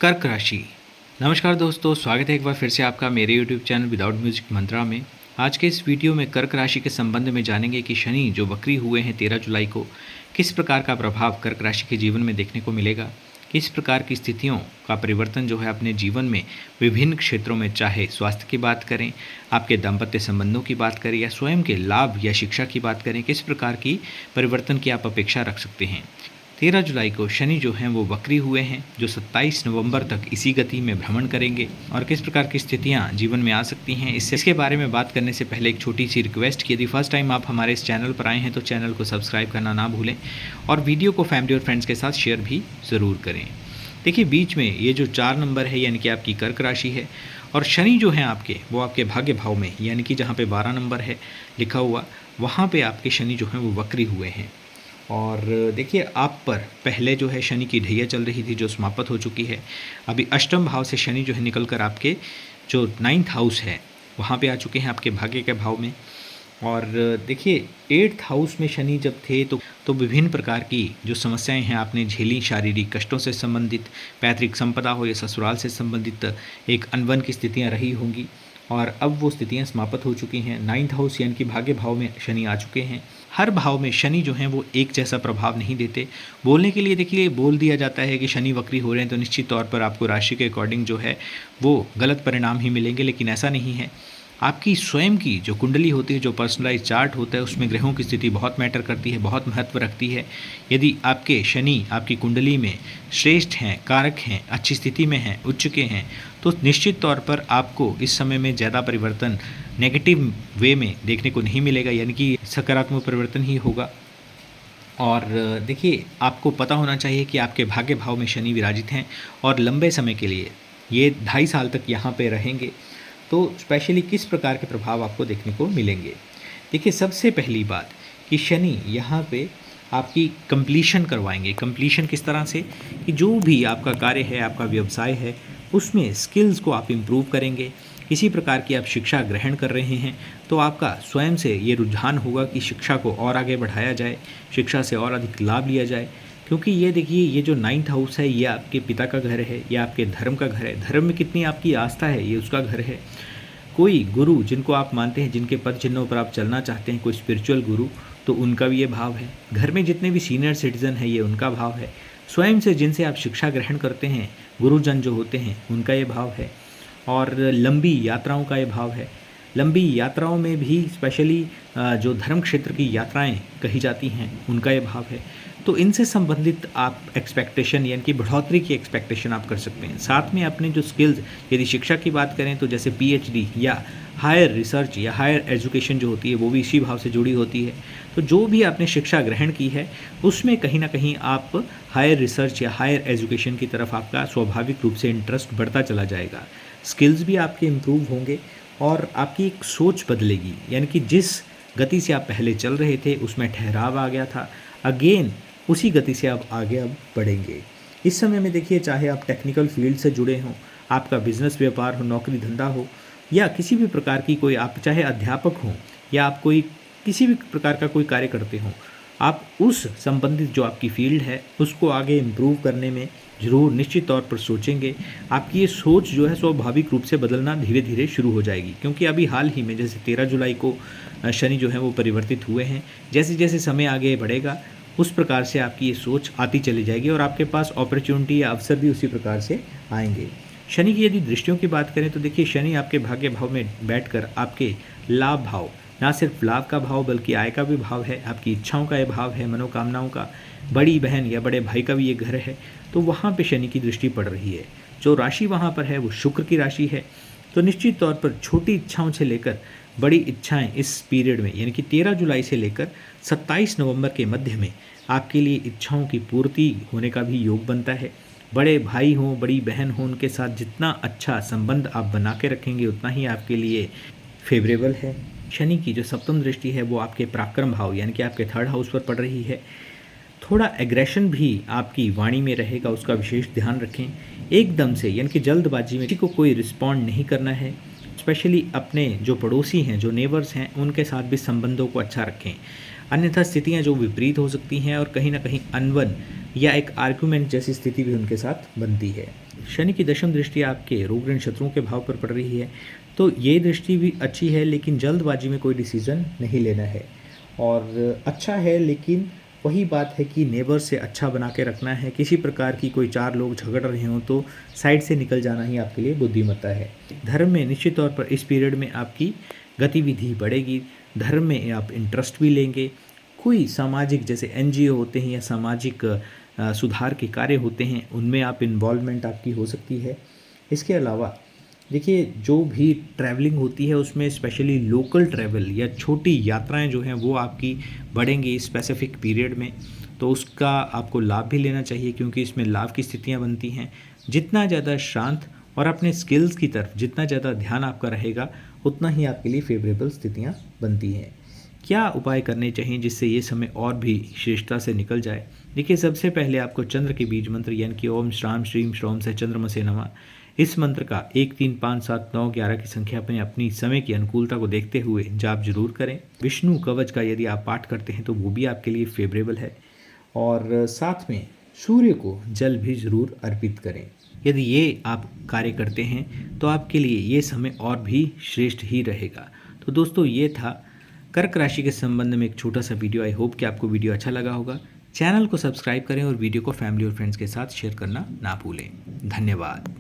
कर्क राशि। नमस्कार दोस्तों, स्वागत है एक बार फिर से आपका मेरे YouTube चैनल विदाउट म्यूजिक मंत्रा में। आज के इस वीडियो में कर्क राशि के संबंध में जानेंगे कि शनि जो वक्री हुए हैं 13 जुलाई को, किस प्रकार का प्रभाव कर्क राशि के जीवन में देखने को मिलेगा। किस प्रकार की स्थितियों का परिवर्तन जो है अपने जीवन में विभिन्न क्षेत्रों में, चाहे स्वास्थ्य की बात करें, आपके दाम्पत्य संबंधों की बात करें या स्वयं के लाभ या शिक्षा की बात करें, किस प्रकार की परिवर्तन की आप अपेक्षा रख सकते हैं। 13 जुलाई को शनि जो हैं वो वक्री हुए हैं, जो 27 नवंबर तक इसी गति में भ्रमण करेंगे और किस प्रकार की स्थितियां जीवन में आ सकती हैं। इसके बारे में बात करने से पहले एक छोटी सी रिक्वेस्ट कि यदि फर्स्ट टाइम आप हमारे इस चैनल पर आए हैं तो चैनल को सब्सक्राइब करना ना भूलें और वीडियो को फैमिली और फ्रेंड्स के साथ शेयर भी ज़रूर करें। देखिए, बीच में ये जो 4 नंबर है यानी कि आपकी कर्क राशि है और शनि जो हैं आपके, वो आपके भाग्य भाव में यानी कि जहाँ पे 12 नंबर है लिखा हुआ, वहाँ पे आपके शनि जो हैं वो वक्री हुए हैं। और देखिए, आप पर पहले जो है शनि की ढैया चल रही थी जो समाप्त हो चुकी है। अभी अष्टम भाव से शनि जो है निकल कर आपके जो 9th हाउस है वहाँ पे आ चुके हैं, आपके भाग्य के भाव में। और देखिए, 8th हाउस में शनि जब थे तो विभिन्न प्रकार की जो समस्याएं हैं आपने झेली, शारीरिक कष्टों से संबंधित, पैतृक संपदा हो या ससुराल से संबंधित एक अनबन की स्थितियां रही होंगी और अब वो स्थितियां समाप्त हो चुकी हैं। 9th हाउस यानी कि भाग्य भाव में शनि आ चुके हैं। हर भाव में शनि जो हैं वो एक जैसा प्रभाव नहीं देते। बोलने के लिए देखिए बोल दिया जाता है कि शनि वक्री हो रहे हैं तो निश्चित तौर पर आपको राशि के अकॉर्डिंग जो है वो गलत परिणाम ही मिलेंगे, लेकिन ऐसा नहीं है। आपकी स्वयं की जो कुंडली होती है, जो पर्सनलाइज चार्ट होता है, उसमें ग्रहों की स्थिति बहुत मैटर करती है, बहुत महत्व रखती है। यदि आपके शनि आपकी कुंडली में श्रेष्ठ हैं, कारक हैं, अच्छी स्थिति में हैं, उच्च के हैं, तो निश्चित तौर पर आपको इस समय में ज़्यादा परिवर्तन नेगेटिव वे में देखने को नहीं मिलेगा, यानी कि सकारात्मक परिवर्तन ही होगा। और देखिए, आपको पता होना चाहिए कि आपके भाग्य भाव में शनि विराजित हैं और लंबे समय के लिए ये 2.5 साल तक यहाँ पे रहेंगे। तो स्पेशली किस प्रकार के प्रभाव आपको देखने को मिलेंगे। देखिए, सबसे पहली बात कि शनि यहाँ पे आपकी कंप्लीशन करवाएंगे। कंप्लीशन किस तरह से कि जो भी आपका कार्य है, आपका व्यवसाय है, उसमें स्किल्स को आप इम्प्रूव करेंगे। किसी प्रकार की आप शिक्षा ग्रहण कर रहे हैं तो आपका स्वयं से ये रुझान होगा कि शिक्षा को और आगे बढ़ाया जाए, शिक्षा से और अधिक लाभ लिया जाए। क्योंकि ये देखिए, ये जो 9th हाउस है ये आपके पिता का घर है, ये आपके धर्म का घर है। धर्म में कितनी आपकी आस्था है ये उसका घर है। कोई गुरु जिनको आप मानते हैं, जिनके पद चिन्हों पर आप चलना चाहते हैं, कोई स्पिरिचुअल गुरु, तो उनका भी ये भाव है। घर में जितने भी सीनियर सिटीजन है ये उनका भाव है। स्वयं से जिनसे आप शिक्षा ग्रहण करते हैं, गुरुजन जो होते हैं, उनका ये भाव है। और लंबी यात्राओं का ये भाव है। लंबी यात्राओं में भी स्पेशली जो धर्म क्षेत्र की यात्राएं कही जाती हैं उनका ये भाव है। तो इनसे संबंधित आप एक्सपेक्टेशन यानी कि बढ़ोतरी की एक्सपेक्टेशन आप कर सकते हैं। साथ में अपने जो स्किल्स, यदि शिक्षा की बात करें तो जैसे PhD या हायर रिसर्च या हायर एजुकेशन जो होती है वो भी इसी भाव से जुड़ी होती है। तो जो भी आपने शिक्षा ग्रहण की है उसमें कहीं ना कहीं आप हायर रिसर्च या हायर एजुकेशन की तरफ आपका स्वाभाविक रूप से इंटरेस्ट बढ़ता चला जाएगा। स्किल्स भी आपके इम्प्रूव होंगे और आपकी एक सोच बदलेगी, यानी कि जिस गति से आप पहले चल रहे थे उसमें ठहराव आ गया था, अगेन उसी गति से आप आगे अब बढ़ेंगे। इस समय में देखिए, चाहे आप टेक्निकल फील्ड से जुड़े हों, आपका बिजनेस व्यापार हो, नौकरी धंधा हो या किसी भी प्रकार की कोई, आप चाहे अध्यापक हों या आप कोई किसी भी प्रकार का कोई कार्य करते हों, आप उस संबंधित जो आपकी फील्ड है उसको आगे इम्प्रूव करने में ज़रूर निश्चित तौर पर सोचेंगे। आपकी ये सोच जो है स्वाभाविक रूप से बदलना धीरे धीरे शुरू हो जाएगी। क्योंकि अभी हाल ही में जैसे 13 जुलाई को शनि जो है वो परिवर्तित हुए हैं, जैसे जैसे समय आगे बढ़ेगा उस प्रकार से आपकी ये सोच आती चली जाएगी और आपके पास अपॉर्चुनिटी या अवसर भी उसी प्रकार से आएंगे। शनि की यदि दृष्टियों की बात करें तो देखिए, शनि आपके भाग्य भाव में बैठकर आपके लाभ भाव, ना सिर्फ लाभ का भाव बल्कि आय का भी भाव है, आपकी इच्छाओं का ये भाव है, मनोकामनाओं का, बड़ी बहन या बड़े भाई का भी ये घर है, तो वहाँ पे शनि की दृष्टि पड़ रही है। जो राशि वहाँ पर है वो शुक्र की राशि है। तो निश्चित तौर पर छोटी इच्छाओं से लेकर बड़ी इच्छाएं इस पीरियड में यानी कि 13 जुलाई से लेकर 27 नवंबर के मध्य में आपके लिए इच्छाओं की पूर्ति होने का भी योग बनता है। बड़े भाई हों, बड़ी बहन हो, उनके साथ जितना अच्छा संबंध आप बना के रखेंगे उतना ही आपके लिए फेवरेबल है। शनि की जो सप्तम दृष्टि है वो आपके पराक्रम भाव यानी कि आपके 3rd हाउस पर पड़ रही है। थोड़ा एग्रेशन भी आपकी वाणी में रहेगा, उसका विशेष ध्यान रखें। एकदम से यानी कि जल्दबाजी में किसी को कोई रिस्पॉन्ड नहीं करना है। स्पेशली अपने जो पड़ोसी हैं, जो नेबर्स हैं, उनके साथ भी संबंधों को अच्छा रखें। अन्यथा स्थितियाँ जो विपरीत हो सकती हैं और कहीं ना कहीं अनबन या एक आर्गुमेंट जैसी स्थिति भी उनके साथ बनती है। शनि की दशम दृष्टि आपके रोग ऋण शत्रुओं के भाव पर पड़ रही है, तो ये दृष्टि भी अच्छी है, लेकिन जल्दबाजी में कोई डिसीज़न नहीं लेना है। और अच्छा है, लेकिन वही बात है कि नेबर से अच्छा बना के रखना है। किसी प्रकार की कोई चार लोग झगड़ रहे हों तो साइड से निकल जाना ही आपके लिए बुद्धिमत्ता है। धर्म में निश्चित तौर पर इस पीरियड में आपकी गतिविधि बढ़ेगी। धर्म में आप इंटरेस्ट भी लेंगे। कोई सामाजिक जैसे एनजीओ होते हैं या सामाजिक सुधार के कार्य होते हैं, उनमें आप इन्वॉल्वमेंट आपकी हो सकती है। इसके अलावा देखिए, जो भी ट्रैवलिंग होती है उसमें स्पेशली लोकल ट्रैवल या छोटी यात्राएं जो हैं वो आपकी बढ़ेंगी स्पेसिफिक पीरियड में, तो उसका आपको लाभ भी लेना चाहिए, क्योंकि इसमें लाभ की स्थितियां बनती हैं। जितना ज़्यादा शांत और अपने स्किल्स की तरफ जितना ज़्यादा ध्यान आपका रहेगा, उतना ही आपके लिए फेवरेबल स्थितियाँ बनती हैं। क्या उपाय करने चाहिए जिससे ये समय और भी श्रेष्ठता से निकल जाए? देखिए, सबसे पहले आपको चंद्र के बीज मंत्र यानी कि ओम श्राम श्रीम श्रोम से चंद्रमसे नमः, इस मंत्र का 1 3 5 7 9 11 की संख्या में अपनी समय की अनुकूलता को देखते हुए जाप जरूर करें। विष्णु कवच का यदि आप पाठ करते हैं तो वो भी आपके लिए फेवरेबल है। और साथ में सूर्य को जल भी जरूर अर्पित करें। यदि ये आप कार्य करते हैं तो आपके लिए ये समय और भी श्रेष्ठ ही रहेगा। तो दोस्तों, ये था कर्क राशि के संबंध में एक छोटा सा वीडियो। आई होप कि आपको वीडियो अच्छा लगा होगा। चैनल को सब्सक्राइब करें और वीडियो को फैमिली और फ्रेंड्स के साथ शेयर करना ना भूलें। धन्यवाद।